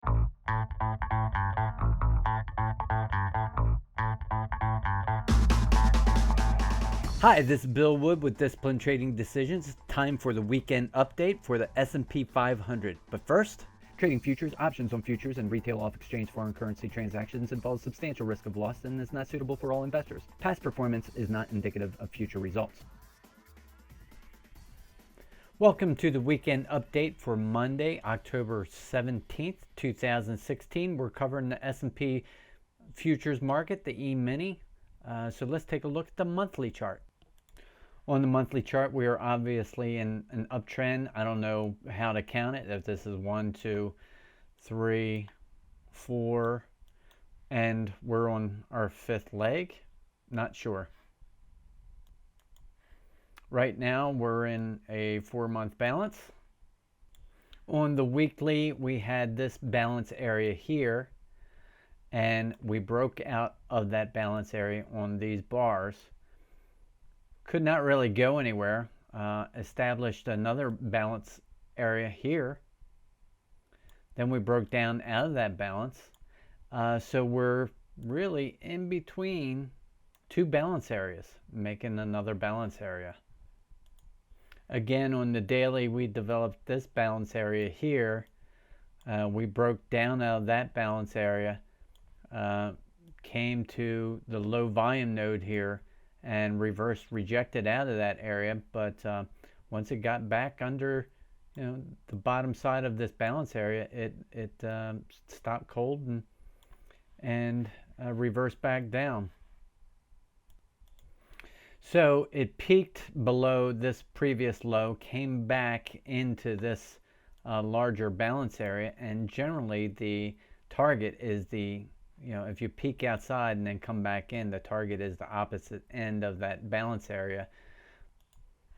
Hi, this is Bill Wood with Discipline Trading Decisions. It's time for the weekend update for the S&P 500. But first, trading futures, options on futures, and retail off-exchange foreign currency transactions involves substantial risk of loss and is not suitable for all investors. Past performance is not indicative of future results. Welcome to the weekend update for Monday, October 17th, 2016. We're covering the S&P futures market, the E-mini. So let's take a look at the monthly chart. On the monthly chart, we are obviously in an uptrend. I don't know how to count it, if this is 1, 2, 3, 4, and we're on our 5th leg. Not sure. Right now, we're in a 4-month balance. On the weekly, we had this balance area here, and we broke out of that balance area on these bars. Could not really go anywhere. Established another balance area here. Then we broke down out of that balance. So we're really in between two balance areas, making another balance area. Again, on the daily, we developed this balance area here. We broke down out of that balance area, came to the low volume node here, and reversed, rejected out of that area. But once it got back under, the bottom side of this balance area, it stopped cold and reversed back down. So it peaked below this previous low, came back into this larger balance area, and generally the target is if you peak outside and then come back in, the target is the opposite end of that balance area.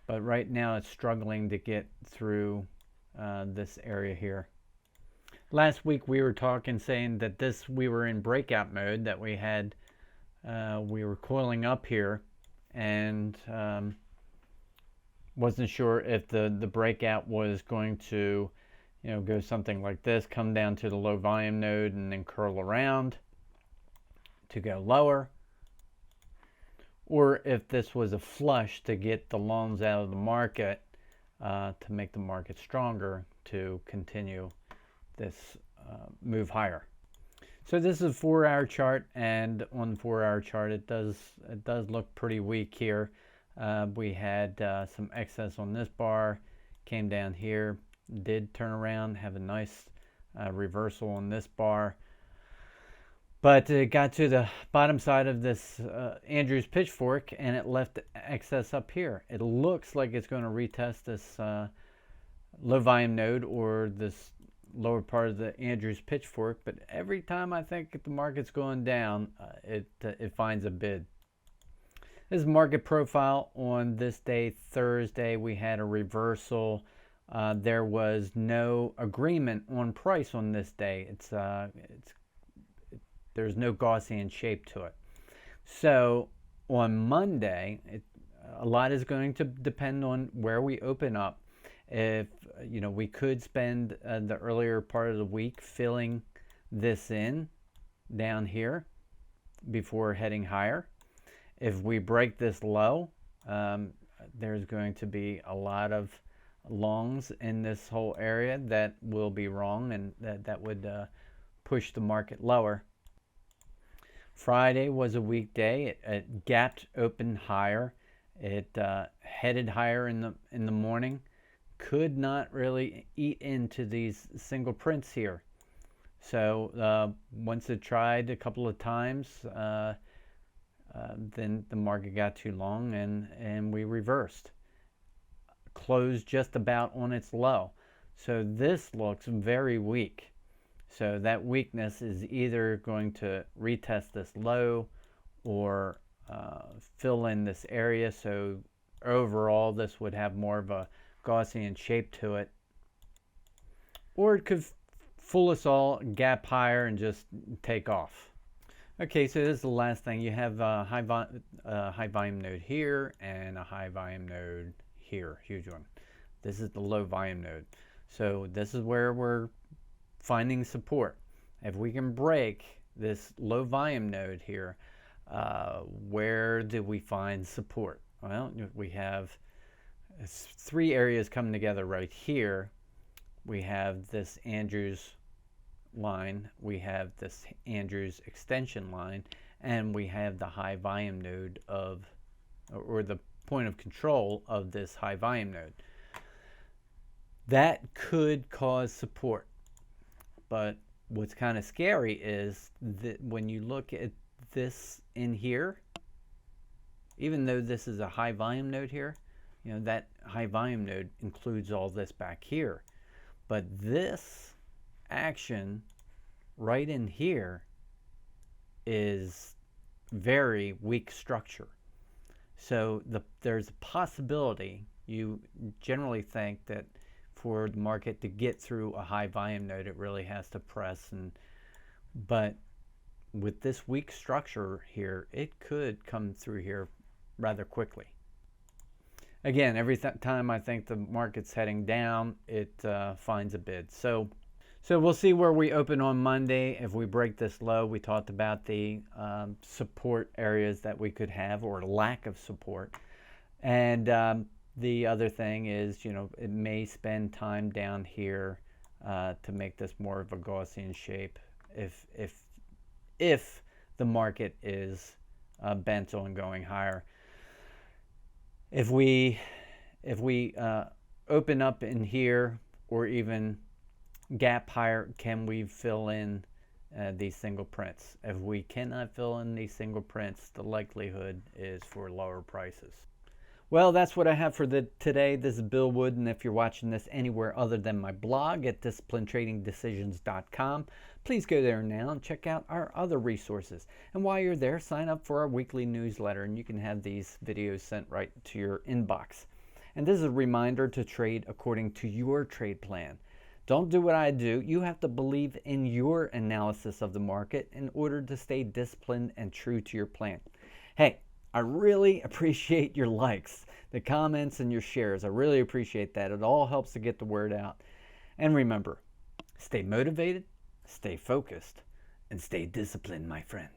But right now it's struggling to get through this area here. Last week we were talking, saying that we were in breakout mode, that we were coiling up here, and wasn't sure if the breakout was going to go something like this, come down to the low volume node and then curl around to go lower, or if this was a flush to get the longs out of the market, to make the market stronger to continue this move higher. So this is a 4-hour chart, and on the 4-hour chart it does look pretty weak here. We had some excess on this bar, came down here, did turn around, have a nice reversal on this bar. But it got to the bottom side of this Andrews pitchfork, and it left excess up here. It looks like it's going to retest this low volume node, or this lower part of the Andrews pitchfork. But every time I think the market's going down, it finds a bid. This is market profile on this day, Thursday. We had a reversal. There was no agreement on price on this day. There's no Gaussian shape to it. So on Monday, a lot is going to depend on where we open up. If we could spend the earlier part of the week filling this in down here before heading higher. If we break this low, there's going to be a lot of longs in this whole area that will be wrong, and that would push the market lower. Friday was a weekday. It gapped open higher. It headed higher in the morning. Could not really eat into these single prints here. So once it tried a couple of times, then the market got too long, and we reversed. Closed just about on its low. So this looks very weak. So that weakness is either going to retest this low or fill in this area. So overall, this would have more of a Gaussian shape to it. Or it could fool us all, gap higher, and just take off. Okay, so this is the last thing. You have a high volume node here and a high volume node here, huge one. This is the low volume node. So this is where we're finding support. If we can break this low volume node here, where do we find support? Well, we have 3 areas coming together right here. We have this Andrews line, we have this Andrews extension line, and we have the high volume node of, or the point of control of this high volume node. That could cause support. But what's kind of scary is that when you look at this in here, even though this is a high volume node here, that high volume node includes all this back here. But this action right in here is very weak structure. So there's a possibility, you generally think that for the market to get through a high volume node, it really has to press, but with this weak structure here, it could come through here rather quickly. Again, every time I think the market's heading down, it finds a bid. So we'll see where we open on Monday. If we break this low, we talked about the support areas that we could have, or lack of support. And the other thing is, it may spend time down here to make this more of a Gaussian shape if the market is bent on going higher. If we open up in here, or even gap higher, can we fill in these single prints? If we cannot fill in these single prints, the likelihood is for lower prices. Well, that's what I have for today. This is Bill Wood, and if you're watching this anywhere other than my blog at disciplinetradingdecisions.com, please go there now and check out our other resources. And while you're there, sign up for our weekly newsletter, and you can have these videos sent right to your inbox. And this is a reminder to trade according to your trade plan. Don't do what I do. You have to believe in your analysis of the market in order to stay disciplined and true to your plan. Hey, I really appreciate your likes, the comments, and your shares. I really appreciate that. It all helps to get the word out. And remember, stay motivated, stay focused, and stay disciplined, my friend.